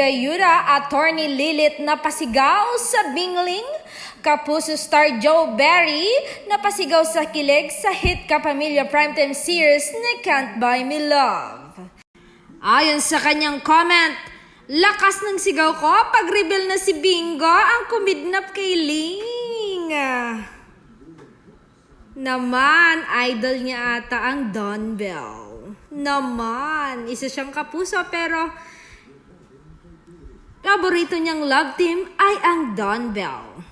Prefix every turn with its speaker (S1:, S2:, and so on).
S1: Ayuda, Attorney Lilith napasigaw sa Bingling, Kapuso star Joe Barry napasigaw sa kilig sa hit kapamilya primetime series na Can't Buy Me Love. Ayon sa kanyang comment, lakas ng sigaw ko pag reveal na si Bingo ang kumidnap kay Ling. Naman, idol niya ata ang Don Bell. Naman, isa siyang kapuso pero paborito niyang love team ay ang Don Bell.